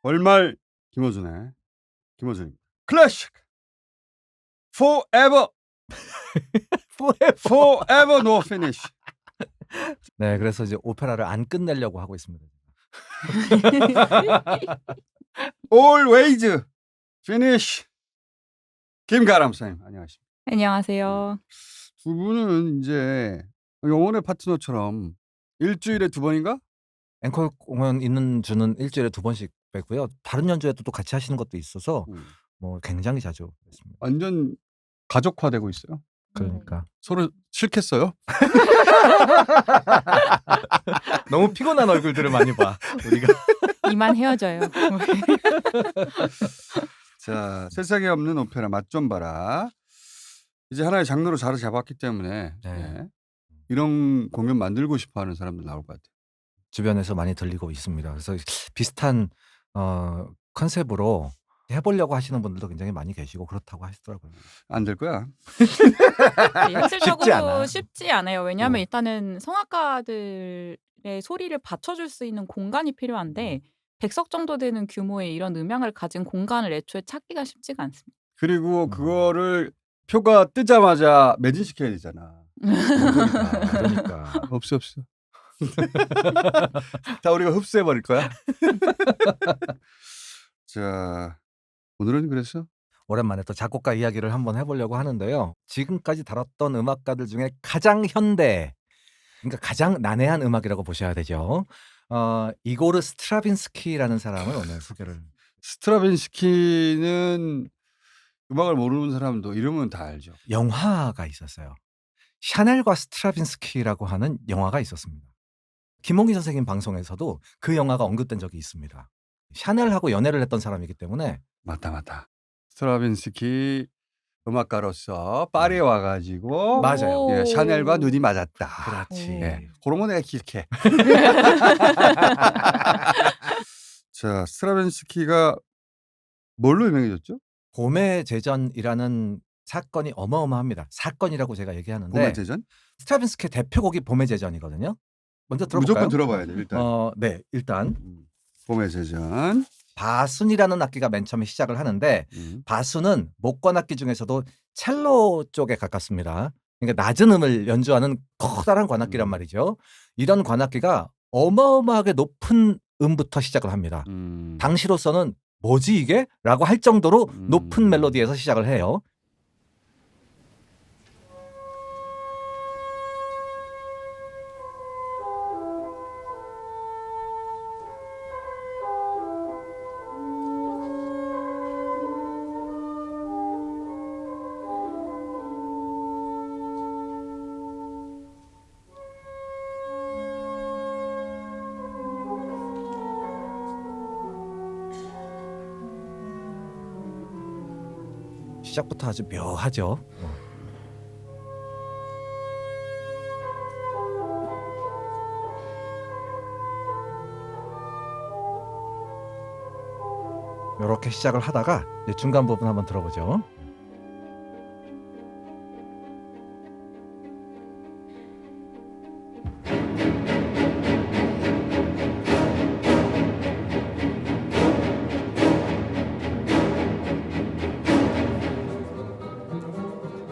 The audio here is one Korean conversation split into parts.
월말 김어준의 김어준입니다. 클래식 Forever Forever No Finish. 네, 그래서 이제 오페라를 안 끝내려고 하고 있습니다. Always Finish. 김가람 선생님 안녕하십니까. 안녕하세요. 두 분은 이제 영혼의 파트너처럼 일주일에 두 번인가? 앵콜 공연 있는 주는 일주일에 2번씩 뵙고요. 다른 연주회도 또 같이 하시는 것도 있어서 뭐 굉장히 자주 뵙습니다. 완전 가족화되고 있어요. 그러니까 서로 싫겠어요? 너무 피곤한 얼굴들을 많이 봐. 우리가 이만 헤어져요. 자, 세상에 없는 오페라 맛 좀 봐라. 이제 하나의 장르로 자리 잡았기 때문에 네. 이런 공연 만들고 싶어하는 사람들 나올 것 같아요. 주변에서 많이 들리고 있습니다. 그래서 비슷한 컨셉으로 해보려고 하시는 분들도 굉장히 많이 계시고 그렇다고 하시더라고요. 안 될 거야. 네, 현실적으로 쉽지 않아요. 왜냐하면 일단은 성악가들의 소리를 받쳐줄 수 있는 공간이 필요한데 100석 정도 되는 규모의 이런 음향을 가진 공간을 애초에 찾기가 쉽지가 않습니다. 그리고 그거를 표가 뜨자마자 매진시켜야 되잖아. 그러니까 없어. 다 우리가 흡수해버릴 거야. 자, 오늘은 그래서 오랜만에 또 작곡가 이야기를 한번 해보려고 하는데요. 지금까지 다뤘던 음악가들 중에 가장 현대, 그러니까 가장 난해한 음악이라고 보셔야 되죠. 이고르 스트라빈스키라는 사람을 오늘 소개를. 스트라빈스키는 음악을 모르는 사람도 이름은 다 알죠. 영화가 있었어요. 샤넬과 스트라빈스키라고 하는 영화가 있었습니다. 김홍기 선생님 방송에서도 그 영화가 언급된 적이 있습니다. 샤넬하고 연애를 했던 사람이기 때문에. 맞다. 스트라빈스키 음악가로서 파리에 와가지고 맞아요. 예, 샤넬과 눈이 맞았다. 그렇지. 예, 그런 거 내가 기억해. 자, 스트라빈스키가 뭘로 유명해졌죠? 봄의 제전이라는 사건이 어마어마합니다. 사건이라고 제가 얘기하는데 봄의 제전? 스트라빈스키의 대표곡이 봄의 제전이거든요. 먼저 들어볼까요? 무조건 들어봐야 돼 일단. 네, 일단 봄의 제전. 바순이라는 악기가 맨 처음에 시작을 하는데 바순은 목관 악기 중에서도 첼로 쪽에 가깝습니다. 그러니까 낮은 음을 연주하는 커다란 관악기란 말이죠. 이런 관악기가 어마어마하게 높은 음부터 시작을 합니다. 당시로서는 뭐지 이게? 라고 할 정도로 높은 멜로디에서 시작을 해요. 시작부터 아주 묘하죠. 이렇게 시작을 하다가 이제 중간 부분 한번 들어보죠.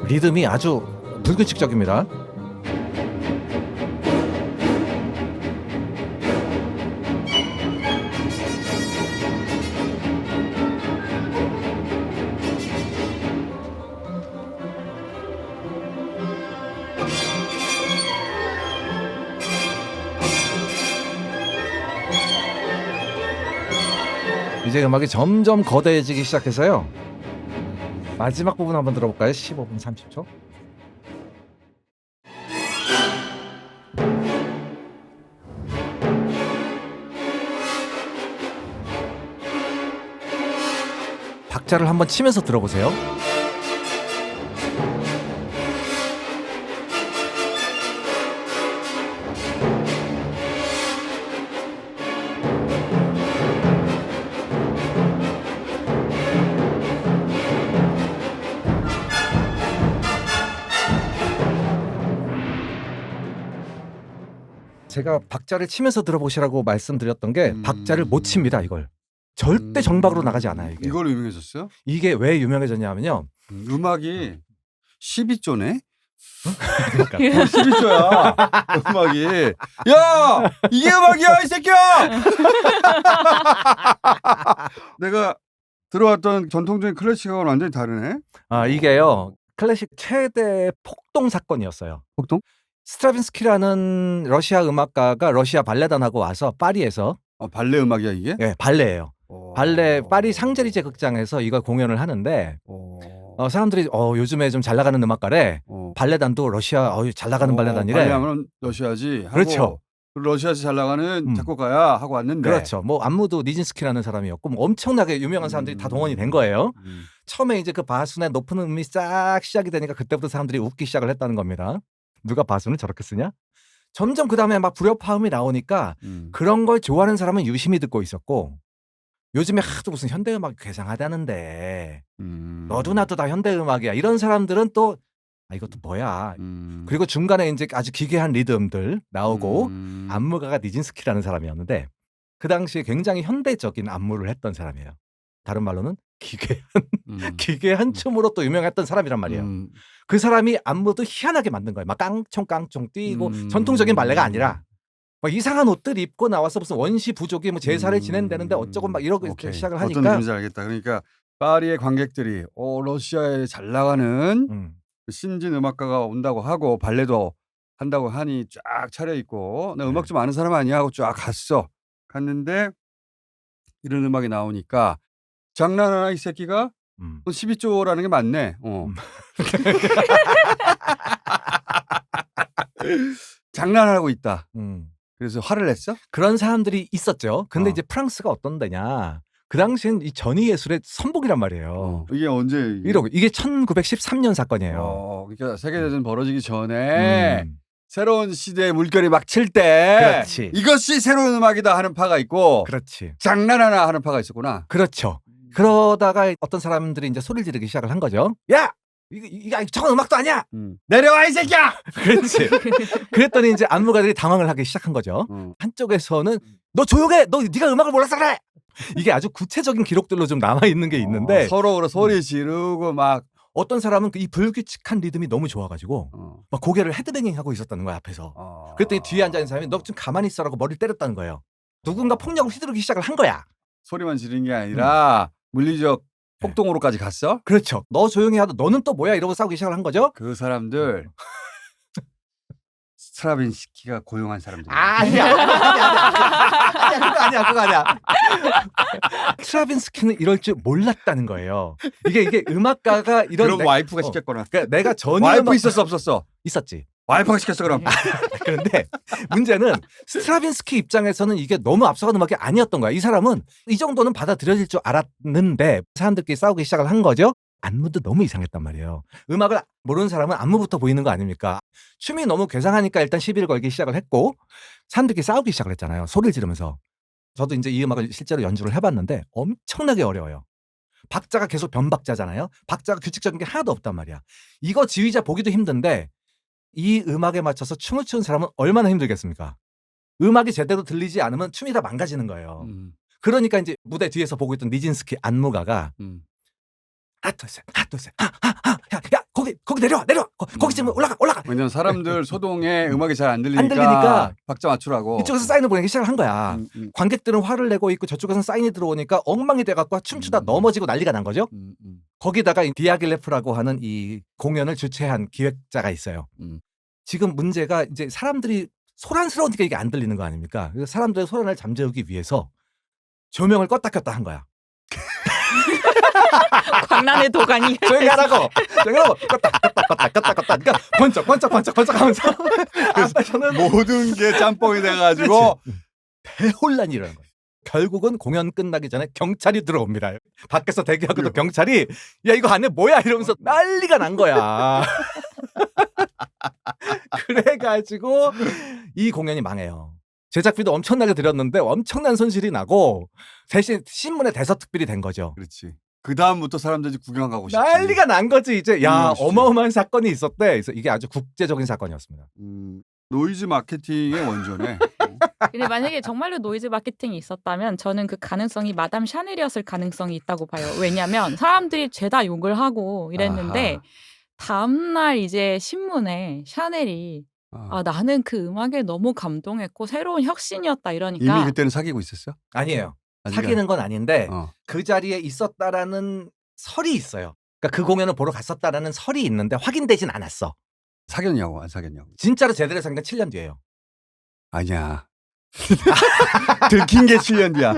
리듬이 아주 불규칙적입니다. 이제 음악이 점점 거대해지기 시작해서요. 마지막 부분 한번 들어볼까요? 15분 30초. 박자를 한번 치면서 들어보세요. 제가 박자를 치면서 들어보시라고 말씀드렸던 게 박자를 못 칩니다, 이걸. 절대 정박으로 나가지 않아요. 이게. 이걸로 유명해졌어요? 이게 왜 유명해졌냐면요. 음악이 12조네? 그러니까 12조야. 음악이. 야! 이게 음악이야, 이 새끼야! 내가 들어왔던 전통적인 클래식하고는 완전히 다르네. 이게요. 클래식 최대 폭동 사건이었어요. 폭동? 스트라빈스키라는 러시아 음악가가 러시아 발레단하고 와서 파리에서 발레 음악이야, 이게? 예, 발레예요. 발레 파리 샹젤리제 극장에서 이걸 공연을 하는데 사람들이 요즘에 좀 잘 나가는 음악가래. 발레단도 러시아 잘 나가는 발레단이래. 발레하면 러시아지 하고 그렇죠. 러시아에서 잘 나가는 작곡가야 하고 왔는데 그렇죠. 뭐 안무도 니진스키라는 사람이었고 뭐 엄청나게 유명한 사람들이 다 동원이 된 거예요. 처음에 이제 그 바순의 높은 음이 싹 시작이 되니까 그때부터 사람들이 웃기 시작을 했다는 겁니다. 누가 바순을 저렇게 쓰냐? 점점 그 다음에 막 불협화음이 나오니까 그런 걸 좋아하는 사람은 유심히 듣고 있었고 요즘에 하도 무슨 현대음악이 괴상하다는데 너도 나도 다 현대음악이야. 이런 사람들은 또 이것도 뭐야. 그리고 중간에 이제 아주 기괴한 리듬들 나오고 안무가가 니진스키라는 사람이었는데 그 당시에 굉장히 현대적인 안무를 했던 사람이에요. 다른 말로는 기괴한 춤으로 또 유명했던 사람이란 말이에요. 그 사람이 안무도 희한하게 만든 거예요. 막 깡총깡총 뛰고 전통적인 발레가 아니라 막 이상한 옷들 입고 나와서 무슨 원시 부족이 뭐 제사를 지낸다는데 어쩌고 막 이러고 이렇게 시작을 하니까 어떤 느낌인지 알겠다. 그러니까 파리의 관객들이 러시아에 잘 나가는 신진 음악가가 온다고 하고 발레도 한다고 하니 쫙 차려입고 나 음악 좀 아는 사람 아니야 하고 쫙 갔는데 이런 음악이 나오니까 장난하나 이 새끼가 12조라는 게 맞네. 장난하고 있다. 그래서 화를 냈어? 그런 사람들이 있었죠. 근데 이제 프랑스가 어떤 데냐. 그 당시엔 이 전위 예술의 선봉이란 말이에요. 이게 언제? 이게 1913년 사건이에요. 그러니까 세계대전 벌어지기 전에 새로운 시대의 물결이 막 칠 때 그렇지. 이것이 새로운 음악이다 하는 파가 있고 그렇지. 장난하나 하는 파가 있었구나. 그렇죠. 그러다가 어떤 사람들이 이제 소리를 지르기 시작을 한 거죠. 야! 저건 음악도 아니야! 내려와 이 새끼야! 그렇지. 그랬더니 이제 안무가들이 당황을 하기 시작한 거죠. 한쪽에서는 너 조용해! 네가 음악을 몰라서 그래! 이게 아주 구체적인 기록들로 좀 남아있는 게 있는데 서로 소리 지르고 막 어떤 사람은 이 불규칙한 리듬이 너무 좋아가지고 막 고개를 헤드뱅잉 하고 있었다는 거야 앞에서. 그랬더니 뒤에 앉아있는 사람이 너 좀 가만히 있어라고 머리를 때렸다는 거예요. 누군가 폭력을 휘두르기 시작을 한 거야. 소리만 지른 게 아니라 물리적 폭동으로까지 갔어? 그렇죠. 너 조용히 하도 너는 또 뭐야 이러고 싸우기 시작을 한 거죠. 그 사람들 스트라빈스키가 고용한 사람들. 아니야. 그거 아니야. 스트라빈스키는 이럴 줄 몰랐다는 거예요. 이게 음악가가 이런 그럼 와이프가 시켰거나. 그러니까 내가 전혀 와이프 있었어 없었어? 있었지. 와이프가 시켰어 그럼. 그런데 문제는 스트라빈스키 입장에서는 이게 너무 앞서간 음악이 아니었던 거야. 이 사람은 이 정도는 받아들여질 줄 알았는데 사람들끼리 싸우기 시작을 한 거죠. 안무도 너무 이상했단 말이에요. 음악을 모르는 사람은 안무부터 보이는 거 아닙니까? 춤이 너무 괴상하니까 일단 시비를 걸기 시작을 했고 사람들끼리 싸우기 시작을 했잖아요. 소리를 지르면서. 저도 이제 이 음악을 실제로 연주를 해봤는데 엄청나게 어려워요. 박자가 계속 변박자잖아요. 박자가 규칙적인 게 하나도 없단 말이야. 이거 지휘자 보기도 힘든데 이 음악에 맞춰서 춤을 추는 사람은 얼마나 힘들겠습니까? 음악이 제대로 들리지 않으면 춤이 다 망가지는 거예요. 그러니까 이제 무대 뒤에서 보고 있던 니진스키 안무가가 하나 둘 셋 야 거기 내려와 거기 지금 올라가 왜냐면 사람들 소동에 음악이 잘 안 들리니까, 들리니까 박자 맞추라고 이쪽에서 사인을 보내기 시작을 한 거야. 관객들은 화를 내고 있고 저쪽에서는 사인이 들어오니까 엉망이 돼갖고 춤추다 넘어지고 난리가 난 거죠. 거기다가 디아길레프라고 하는 이 공연을 주최한 기획자가 있어요. 지금 문제가 이제 사람들이 소란스러우니까 이게 안 들리는 거 아닙니까? 그래서 사람들의 소란을 잠재우기 위해서 조명을 껐다 켰다 한 거야. 광란의 도가니. 조용히 하라고. 껐다. 그러니까 번쩍 하면서. 그래서 저는 모든 게 짬뽕이 돼가지고 대혼란이 일어난 거예요. 결국은 공연 끝나기 전에 경찰이 들어옵니다. 밖에서 대기하고도 경찰이 야 이거 안에 뭐야 이러면서 난리가 난 거야. 그래가지고 이 공연이 망해요. 제작비도 엄청나게 들였는데 엄청난 손실이 나고 대신 신문에 대서특필이 된 거죠. 그렇지. 그 다음부터 사람들이 구경 가고 싶지. 난리가 난 거지 이제. 야 어마어마한 사건이 있었대. 그래서 이게 아주 국제적인 사건이었습니다. 노이즈 마케팅의 원조네. 근데 만약에 정말로 노이즈 마케팅이 있었다면 저는 그 가능성이 마담 샤넬이었을 가능성이 있다고 봐요. 왜냐하면 사람들이 죄다 욕을 하고 이랬는데 아하. 다음날 이제 신문에 샤넬이 나는 그 음악에 너무 감동했고 새로운 혁신이었다 이러니까 이미 그때는 사귀고 있었어? 아니에요. 아직은? 사귀는 건 아닌데 어. 그 자리에 있었다라는 설이 있어요. 그러니까 그 공연을 보러 갔었다라는 설이 있는데 확인되진 않았어. 사귀었냐고 안 사귀었냐고. 진짜로 제대로 사귄 건 7년 뒤예요. 아니야. 들킨 게 7년 뒤야.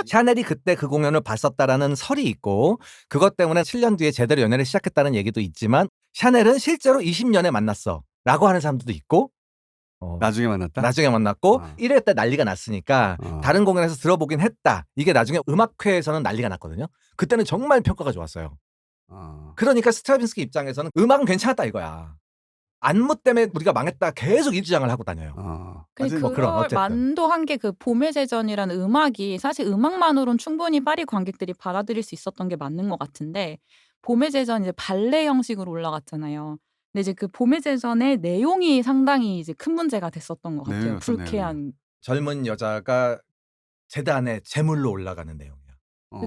샤넬이 그때 그 공연을 봤었다라는 설이 있고 그것 때문에 7년 뒤에 제대로 연애를 시작했다는 얘기도 있지만 샤넬은 실제로 20년에 만났어 라고 하는 사람들도 있고 나중에 만났다? 나중에 만났고 어. 1회 때 난리가 났으니까 다른 공연에서 들어보긴 했다. 이게 나중에 음악회에서는 난리가 났거든요. 그때는 정말 평가가 좋았어요. 그러니까 스트라빈스키 입장에서는 음악은 괜찮았다 이거야. 안무 때문에 우리가 망했다 계속 이 주장을 하고 다녀요. 근데 뭐 그런, 그걸 어쨌든. 만도한 게 그 봄의 제전이라는 음악이 사실 음악만으로는 충분히 파리 관객들이 받아들일 수 있었던 게 맞는 것 같은데 봄의 제전 이제 발레 형식으로 올라갔잖아요. 근데 이제 그 봄의 제전의 내용이 상당히 이제 큰 문제가 됐었던 것 같아요. 내용이 어떤 불쾌한. 젊은 여자가 재단에 제물로 올라가는 내용이야.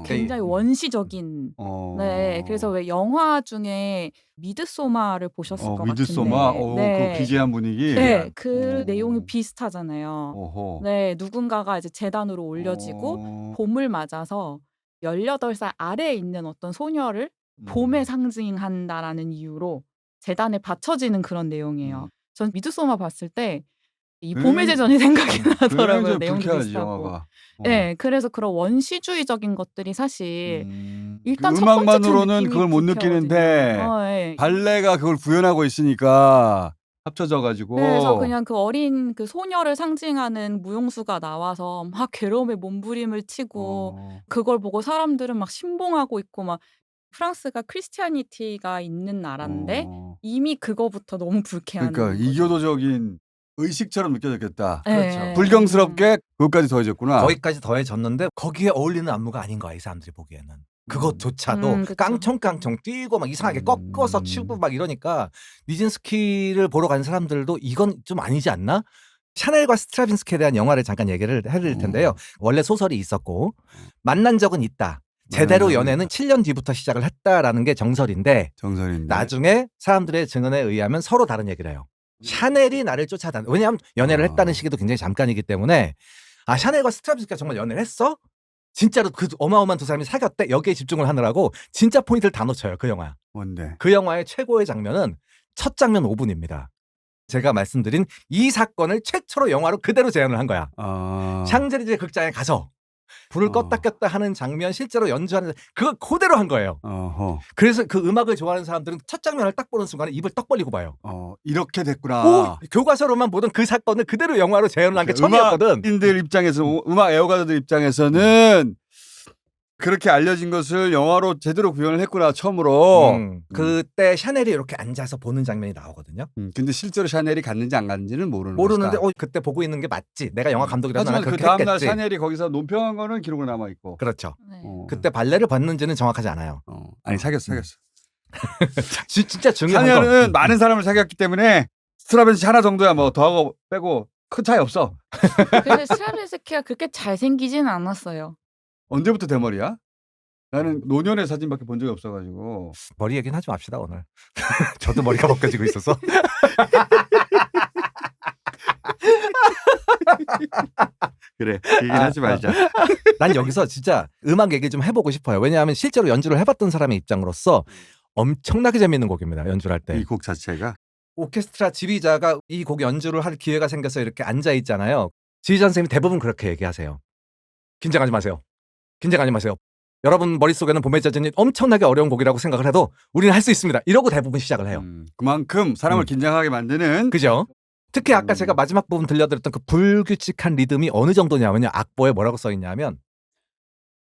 굉장히 원시적인. 네, 그래서 왜 영화 중에 미드소마를 보셨을 것 미드소마? 같은데, 그 비재한 분위기. 네, 그 내용이 비슷하잖아요. 오호. 네, 누군가가 이제 재단으로 올려지고 봄을 맞아서 18살 아래에 있는 어떤 소녀를 봄에 상징한다라는 이유로 재단에 바쳐지는 그런 내용이에요. 전 미드소마 봤을 때 이 봄의 제전이 생각이 나더라고요. 내용도 비슷하고. 영화가. 네, 그래서 그런 원시주의적인 것들이 사실 일단 그 첫 번째 음악만으로는 느낌이 그걸 못 불쾌하거든요. 느끼는데 네. 발레가 그걸 구현하고 있으니까 합쳐져가지고. 그래서 그냥 그 어린 그 소녀를 상징하는 무용수가 나와서 막 괴로움의 몸부림을 치고 그걸 보고 사람들은 막 신봉하고 있고 막 프랑스가 크리스티아니티가 있는 나라인데 이미 그거부터 너무 불쾌한 그러니까 거죠. 이교도적인 의식처럼 느껴졌겠다. 네. 불경스럽게 그것까지 더해졌구나. 거기까지 더해졌는데 거기에 어울리는 안무가 아닌 거야 이 사람들이 보기에는. 그것조차도 그쵸. 깡총깡총 뛰고 막 이상하게 꺾어서 치고 막 이러니까 니진스키를 보러 간 사람들도 이건 좀 아니지 않나? 샤넬과 스트라빈스키에 대한 영화를 잠깐 얘기를 해드릴 텐데요. 원래 소설이 있었고 만난 적은 있다. 제대로 연애는 7년 뒤부터 시작을 했다라는 게 정설인데 나중에 사람들의 증언에 의하면 서로 다른 얘기를 해요. 샤넬이 나를 쫓아다니. 왜냐하면 연애를 했다는 시기도 굉장히 잠깐이기 때문에 샤넬과 스트라빈스키가 정말 연애를 했어? 진짜로 그 어마어마한 두 사람이 사귀었대? 여기에 집중을 하느라고 진짜 포인트를 다 놓쳐요. 그 영화. 뭔데? 그 영화의 최고의 장면은 첫 장면 5분입니다. 제가 말씀드린 이 사건을 최초로 영화로 그대로 재현을 한 거야. 샹젤리제 극장에 가서 불을 껐다 꼈다 하는 장면 실제로 연주하는 그걸 그대로 한 거예요. 그래서 그 음악을 좋아하는 사람들은 첫 장면을 딱 보는 순간에 입을 떡 벌리고 봐요. 이렇게 됐구나. 교과서로만 보던 그 사건을 그대로 영화로 재현을 한 게 처음이었거든. 음악인들 입장에서 음악 애호가들 입장에서는 그렇게 알려진 것을 영화로 제대로 구현을 했구나 처음으로. 그때 샤넬이 이렇게 앉아서 보는 장면이 나오거든요. 근데 실제로 샤넬이 갔는지 안 갔는지는 모르는데 그때 보고 있는 게 맞지. 내가 영화 감독이라서 하지만 나는 그 그렇게 다음날 했겠지. 샤넬이 거기서 논평한 거는 기록으로 남아 있고. 그렇죠. 네. 그때 발레를 봤는지는 정확하지 않아요. 아니 사귀었어. 진짜 중요한 거. 샤넬은 많은 사람을 사귀었기 때문에 스트라벤시 하나 정도야 뭐 더하고 빼고 큰 차이 없어. 근데 스트라빈스키가 그렇게 잘생기지는 않았어요. 언제부터 대머리야? 나는 노년의 사진밖에 본 적이 없어가지고. 머리 얘기는 하지 맙시다 오늘. 저도 머리가 벗겨지고 있어서. 그래 얘기는 하지 말자. 난 여기서 진짜 음악 얘기 좀 해보고 싶어요. 왜냐하면 실제로 연주를 해봤던 사람의 입장으로서 엄청나게 재밌는 곡입니다. 연주를 할 때. 이 곡 자체가. 오케스트라 지휘자가 이 곡 연주를 할 기회가 생겨서 이렇게 앉아 있잖아요. 지휘자 선생님이 대부분 그렇게 얘기하세요. 긴장하지 마세요. 긴장하지 마세요. 여러분 머릿속에는 봄의 제전이 엄청나게 어려운 곡이라고 생각을 해도 우리는 할 수 있습니다. 이러고 대부분 시작을 해요. 그만큼 사람을 긴장하게 만드는. 그죠? 특히 아까 제가 마지막 부분 들려드렸던 그 불규칙한 리듬이 어느 정도냐면요. 악보에 뭐라고 써있냐면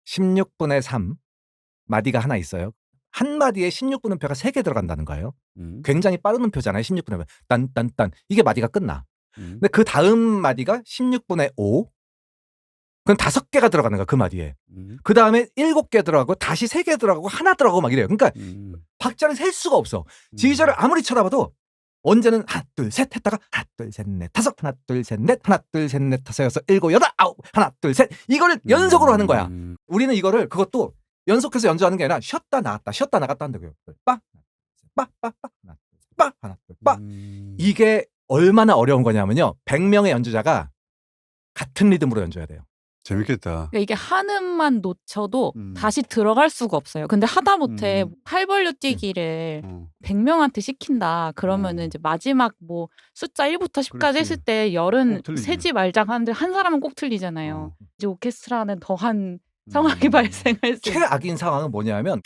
16분의 3 마디가 하나 있어요. 한 마디에 16분음표가 3개 들어간다는 거예요. 굉장히 빠른 음표잖아요. 16분음표. 딴딴딴. 이게 마디가 끝나. 근데 그 다음 마디가 16분의 5. 그럼 5개가 들어가는 거야. 그 마디에. 그 다음에 7개 들어가고 다시 3개 들어가고 하나 들어가고 막 이래요. 그러니까 박자를 셀 수가 없어. 지휘자를 아무리 쳐다봐도 언제는 하나 둘 셋 했다가 하나 둘 셋 넷 다섯 하나 둘 셋 넷 하나 둘 셋 넷 다섯 여섯 일곱 여덟 아홉 하나 둘 셋 이거를 연속으로 하는 거야. 우리는 이거를 그것도 연속해서 연주하는 게 아니라 쉬었다 나갔다 쉬었다 나갔다 한다고요. 빠빠빠 하나 둘 빠. 이게 얼마나 어려운 거냐면요. 100명의 연주자가 같은 리듬으로 연주해야 돼요. 재밌겠다. 그러니까 이게 한 음만 놓쳐도 다시 들어갈 수가 없어요. 근데 하다못해 팔 벌려 뛰기를 100명한테 시킨다. 그러면은 이제 마지막 뭐 숫자 1부터 10까지 그렇지. 했을 때 열은 꼭 틀리지. 세지 말장 하는데 한 사람은 꼭 틀리잖아요. 어. 이제 오케스트라는 더한 상황이 발생할 수 있어요. 최악인 상황은 뭐냐면